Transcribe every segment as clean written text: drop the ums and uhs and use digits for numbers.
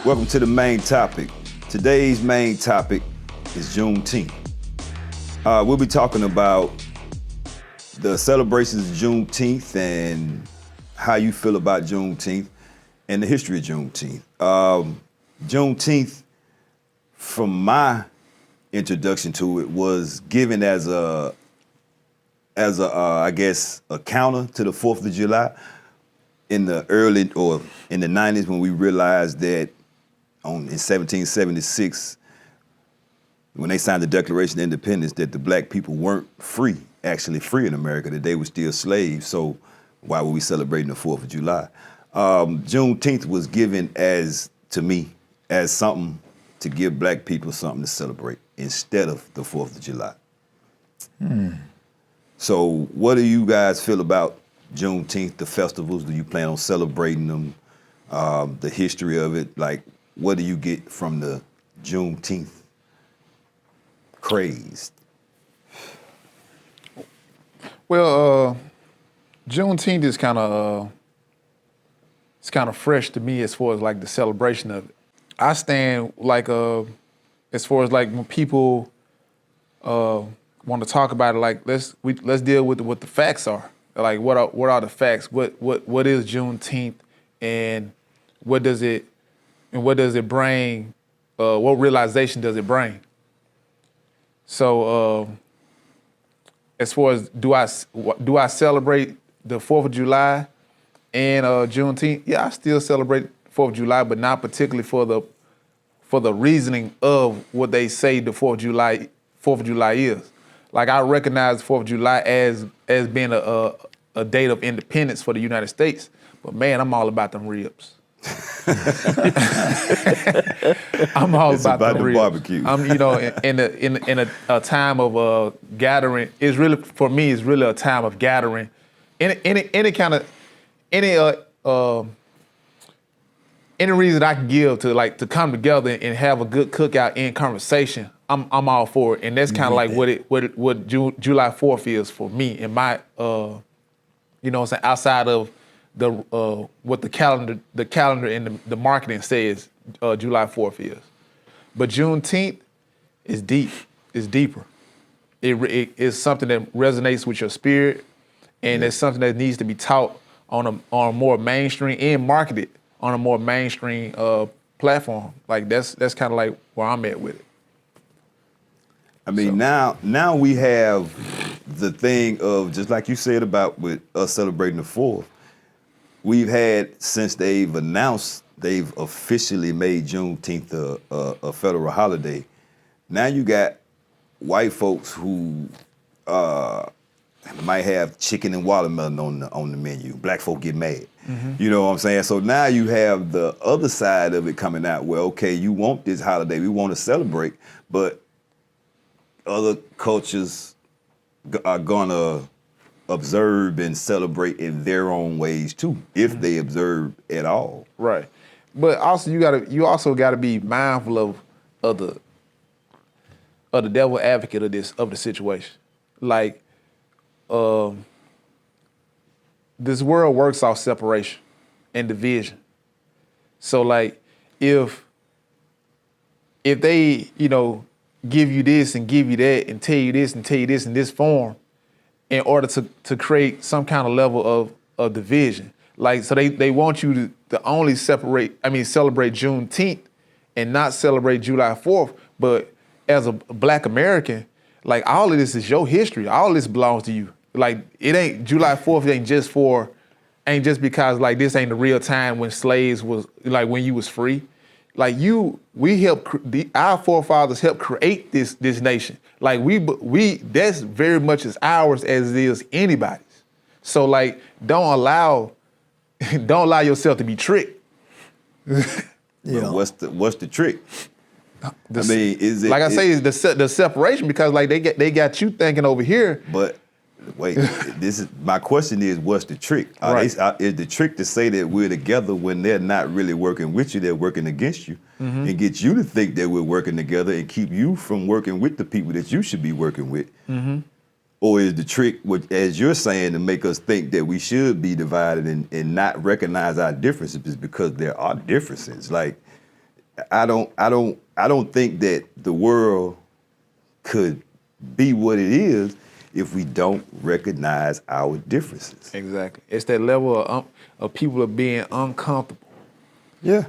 Welcome to the main topic. Today's main topic is Juneteenth. We'll be talking about the celebrations of Juneteenth and how you feel about Juneteenth and the history of Juneteenth. Juneteenth, from my introduction to it, was given as a I guess, a counter to the 4th of July in the early, or in the 90s, when we realized that in 1776, when they signed the Declaration of Independence, that the black people weren't actually free in America, that they were still slaves. So why were we celebrating the 4th of July? Juneteenth was given to me, as something to give black people something to celebrate instead of the 4th of July. So what do you guys feel about Juneteenth, the festivals? Do you plan on celebrating them? The history of it, like, what do you get from the Juneteenth craze? Well, Juneteenth is kind of it's kind of fresh to me as far as like the celebration of it. I stand like as far as like when people want to talk about it, like let's deal with what the facts are. Like what are the facts? What is Juneteenth, and what does it bring? What realization does it bring? So as far as do I celebrate the 4th of July and Juneteenth? Yeah, I still celebrate 4th of July, but not particularly for the reasoning of what they say the 4th of July is. Like, I recognize 4th of July as being a date of independence for the United States, but man, I'm all about them ribs. I'm all about the ribs. Barbecue. I'm, in a time of gathering. It's really, for me, it's really a time of gathering. Any reason I can give to come together and have a good cookout and conversation, I'm all for it. And that's kind of like what July 4th is for me in my, outside of what the calendar and the marketing says July 4th is. But Juneteenth is deep. It's deeper. It is something that resonates with your spirit, and it's something that needs to be taught on a more mainstream and marketed on a more mainstream platform. Like that's kind of like where I'm at with it. I mean, now we have the thing of, just like you said about with us celebrating the 4th, we've had, since they've officially made Juneteenth a federal holiday. Now you got white folks who might have chicken and watermelon on the menu. Black folk get mad. Mm-hmm. You know what I'm saying? So now you have the other side of it coming out where, okay, you want this holiday, we want to celebrate, but other cultures are gonna observe and celebrate in their own ways too, if they observe at all. Right. But also you also gotta be mindful of the devil advocate of the situation. Like, this world works off separation and division. So like, if they, give you this and give you that and tell you this and tell you this in this form, in order to create some kind of level of division. Like, so they want you to only celebrate Juneteenth and not celebrate July 4th. But as a Black American, like, all of this is your history. All of this belongs to you. Like, it ain't, July 4th ain't just because like this ain't the real time when slaves was, like, when you was free. Like, our forefathers helped create this nation. Like, we that's very much as ours as it is anybody's. So like, don't allow yourself to be tricked. Yeah. What's the trick? Is it, like I say, is the separation, because like they got you thinking over here. But wait, my question is, what's the trick? Is the trick to say that we're together when they're not really working with you, they're working against you, and get you to think that we're working together and keep you from working with the people that you should be working with? Mm-hmm. Or is the trick, as you're saying, to make us think that we should be divided and not recognize our differences because there are differences? Like, I don't think that the world could be what it is if we don't recognize our differences. Exactly. It's that level of people of being uncomfortable. Yeah,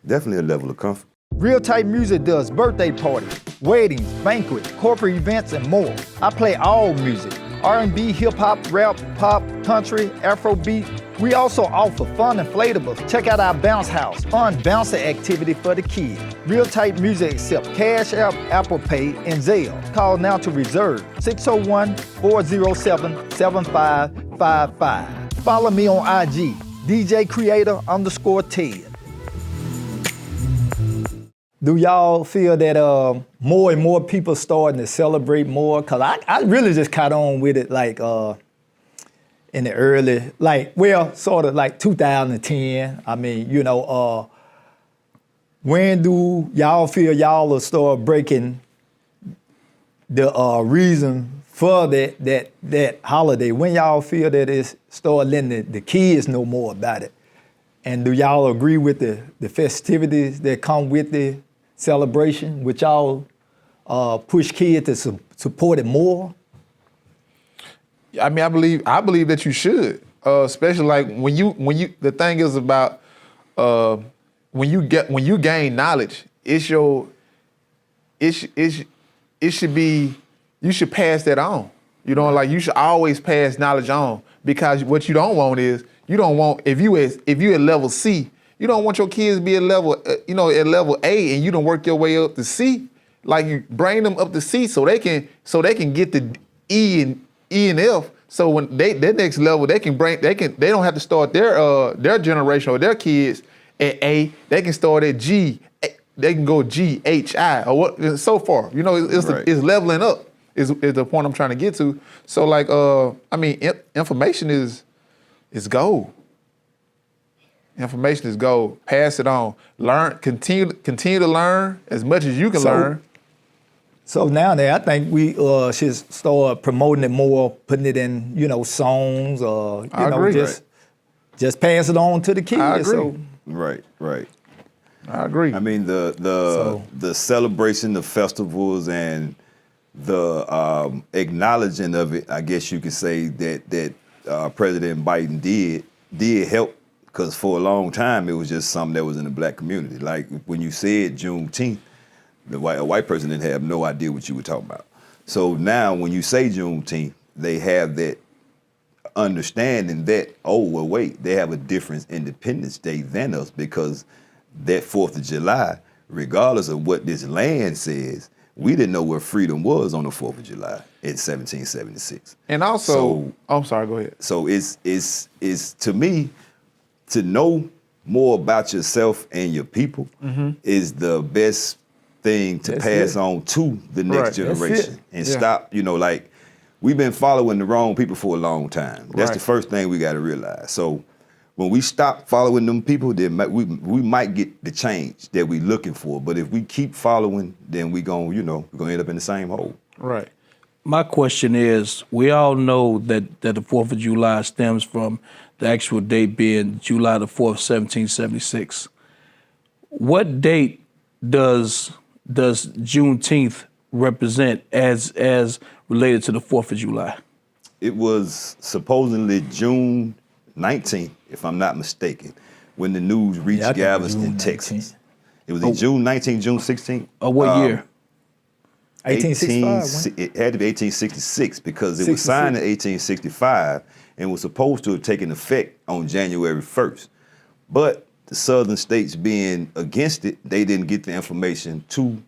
definitely a level of comfort. Real Type Music does birthday parties, weddings, banquets, corporate events, and more. I play all music, R&B, hip-hop, rap, pop, country, Afrobeat. We also offer fun inflatables. Check out our bounce house, fun bouncer activity for the kids. Real Type Music accepts Cash App, Apple Pay, and Zelle. Call now to reserve 601-407-7555. Follow me on IG, DJ_Creator_Ted. Do y'all feel that more and more people starting to celebrate more? Cause I really just caught on with it like in the early, sort of like 2010. I mean, when do y'all feel y'all will start breaking the reason for that holiday? When y'all feel that it's start letting the kids know more about it? And do y'all agree with the festivities that come with the celebration, which y'all push kids to support it more? I mean, I believe that you should, especially like when you. The thing is about when you gain knowledge, it should be, you should pass that on. Like you should always pass knowledge on, because what you don't want is, if you at level C, you don't want your kids to be at level at level A and you don't work your way up to C. Like, you bring them up to C so they can get the E and F. So when their next level, they don't have to start their generation or their kids at A. They can start at G. They can go G, H, I, or what, so far. It's leveling up is the point I'm trying to get to. So like, information is gold. Information is gold. Pass it on. Learn. Continue to learn as much as you can learn. So now I think we should start promoting it more, putting it in, songs, or just pass it on to the kids. I agree. So. Right. I agree. I mean, the celebration, the festivals, and the acknowledging of it, I guess you could say that President Biden did help. Because for a long time, it was just something that was in the black community. Like when you said Juneteenth, a white person didn't have no idea what you were talking about. So now when you say Juneteenth, they have that understanding that, they have a different Independence Day than us, because that 4th of July, regardless of what this land says, we didn't know where freedom was on the 4th of July in 1776. And also, I'm sorry, go ahead. So it's to me, to know more about yourself and your people is the best thing to pass on to the next generation. And stop, like, we've been following the wrong people for a long time. That's the first thing we got to realize. So when we stop following them people, then we might get the change that we're looking for. But if we keep following, then we're going to end up in the same hole. Right. My question is, we all know that the 4th of July stems from the actual date being July the 4th, 1776. What date does Juneteenth represent as related to the 4th of July? It was supposedly June 19th, if I'm not mistaken, when the news reached Galveston, Texas. It was June 19th, June 16th. What year? 1865. It had to be 1866 because it was signed in 1865 and was supposed to have taken effect on January 1st. But the southern states being against it, they didn't get the information to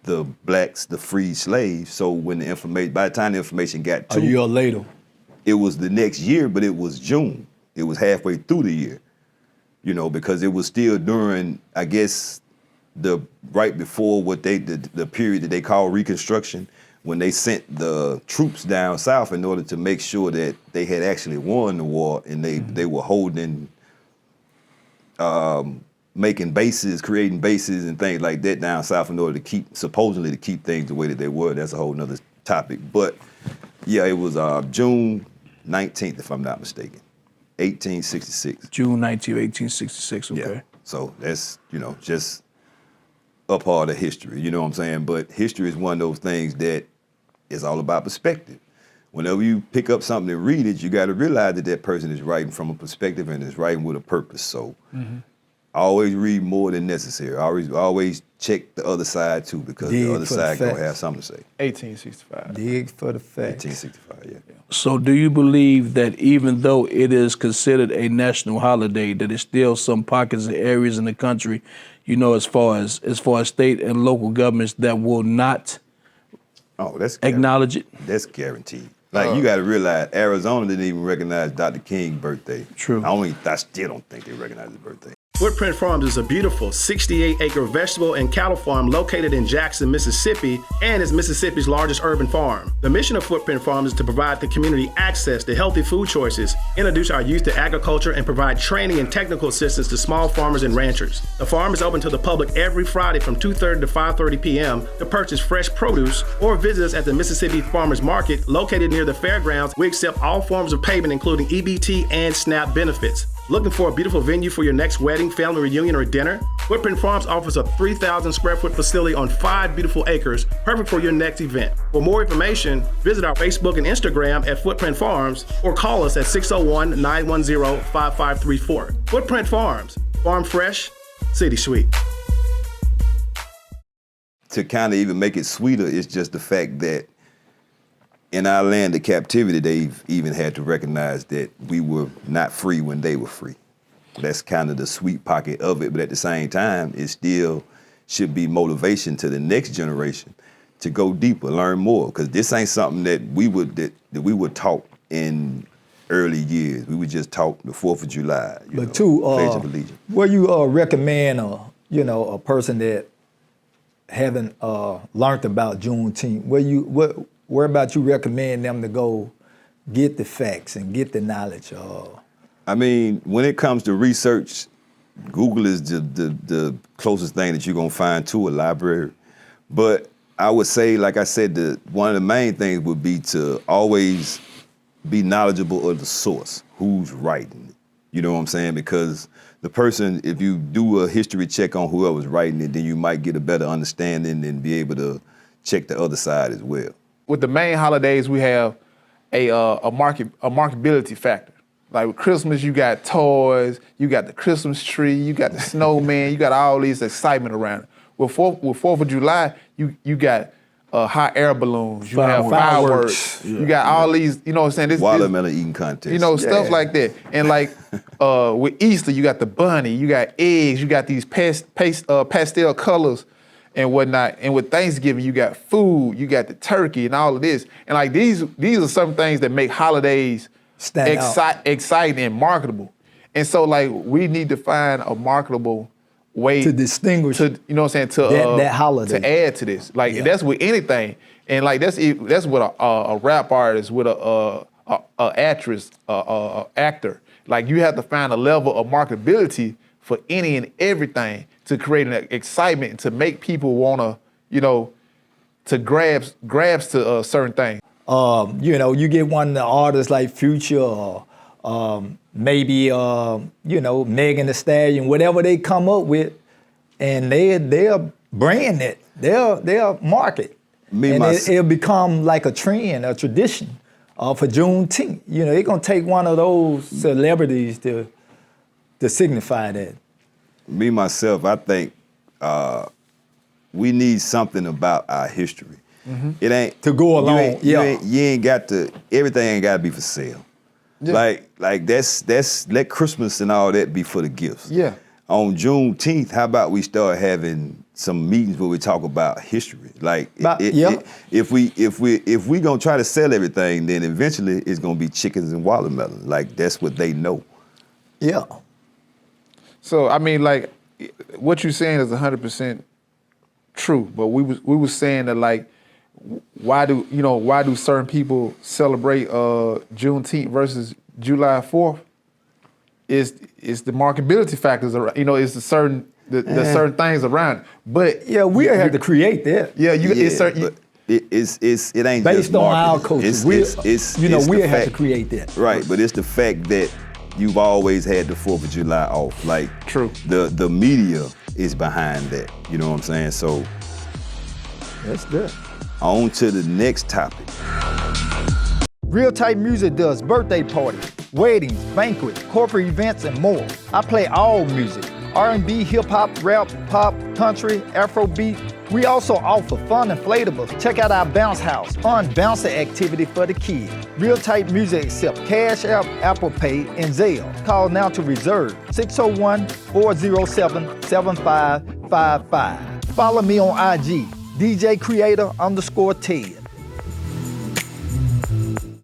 the blacks, the freed slaves. So when by the time the information got to a year later, it was the next year, but it was June. It was halfway through the year, because it was still during, I guess, right before the period that they call Reconstruction, when they sent the troops down south in order to make sure that they had actually won the war, and they were holding, making bases, creating bases and things like that down south in order to supposedly keep things the way that they were. That's a whole nother topic. But yeah, it was June 19th, if I'm not mistaken, 1866. June 19th, 1866, okay. Yeah. So that's, just a part of history, you know what I'm saying? But history is one of those things that is all about perspective. Whenever you pick up something and read it, you got to realize that that person is writing from a perspective and is writing with a purpose. So always read more than necessary. Always check the other side too, because the other side gonna have something to say. 1865. Dig for the facts. 1865, yeah. So do you believe that even though it is considered a national holiday, that there's still some pockets and areas in the country, you know, as far as state and local governments that will not acknowledge it? That's guaranteed. Like, you got to realize, Arizona didn't even recognize Dr. King's birthday. True. I still don't think they recognize his birthday. Footprint Farms is a beautiful 68-acre vegetable and cattle farm located in Jackson, Mississippi, and is Mississippi's largest urban farm. The mission of Footprint Farms is to provide the community access to healthy food choices, introduce our youth to agriculture, and provide training and technical assistance to small farmers and ranchers. The farm is open to the public every Friday from 2:30 to 5:30 p.m. to purchase fresh produce or visit us at the Mississippi Farmers Market located near the fairgrounds. We accept all forms of payment, including EBT and SNAP benefits. Looking for a beautiful venue for your next wedding, family reunion, or dinner? Footprint Farms offers a 3,000 square foot facility on 5 beautiful acres, perfect for your next event. For more information, visit our Facebook and Instagram at Footprint Farms or call us at 601-910-5534. Footprint Farms, farm fresh, city sweet. To kind of even make it sweeter, it's just the fact that in our land of captivity, they've even had to recognize that we were not free when they were free. That's kind of the sweet pocket of it, but at the same time, it still should be motivation to the next generation to go deeper, learn more, because this ain't something that we were taught in early years. We were just taught the 4th of July, Pledge of Allegiance. Where you recommend a person that haven't learned about Juneteenth, where about you recommend them to go get the facts and get the knowledge? I mean, when it comes to research, Google is the closest thing that you're gonna find to a library. But I would say, like I said, one of the main things would be to always be knowledgeable of the source, who's writing it. You know what I'm saying? Because the person, if you do a history check on whoever's writing it, then you might get a better understanding and be able to check the other side as well. With the main holidays, we have a marketability factor. Like with Christmas, you got toys, you got the Christmas tree, you got the snowman, you got all these excitement around it. With 4th of July, you got hot air balloons, you have fireworks, you got all these, you know what I'm saying? Watermelon eating contest. Stuff like that. And like with Easter, you got the bunny, you got eggs, you got these pastel colors and whatnot. And with Thanksgiving, you got food, you got the turkey and all of this. And like these are some things that make holidays exciting and marketable. And so like we need to find a marketable way to distinguish, to that holiday, to add to this. Like that's with anything. And like that's with a rap artist, with a actress, actor. Like you have to find a level of marketability for any and everything to create an excitement, to make people wanna, to grabs to certain things. You get one of the artists like Future or maybe Megan Thee Stallion, whatever they come up with, and they'll brand it, they'll market, it'll become like a trend, a tradition for Juneteenth. They're gonna take one of those celebrities to signify that. Me myself, I think we need something about our history. Mm-hmm. It ain't to go along. You ain't got to. Everything ain't got to be for sale. Yeah. Like that's let Christmas and all that be for the gifts. Yeah. On Juneteenth, how about we start having some meetings where we talk about history? If we gonna try to sell everything, then eventually it's gonna be chickens and watermelons. Like that's what they know. Yeah. So I mean, like what you're saying is 100% true. But we was saying that like, why do certain people celebrate Juneteenth versus July 4th? Is the marketability factors around, it's the certain things around. But we have to create that. It's certain. But it ain't based just on marketing. our culture. We have to create that. Right, but it's the fact that you've always had the 4th of July off. Like, True. The media is behind that. You know what I'm saying? So, That's good. on to the next topic. Real Type Music does birthday parties, weddings, banquets, corporate events, and more. I play all music, R&B, hip-hop, rap, pop, country, Afrobeat. We also offer fun inflatables. Check out our bounce house, fun bouncer activity for the kids. Real Type Music accepts Cash App, Apple Pay, and Zelle. Call now to reserve 601-407-7555. Follow me on IG, DJ Creator _Ted.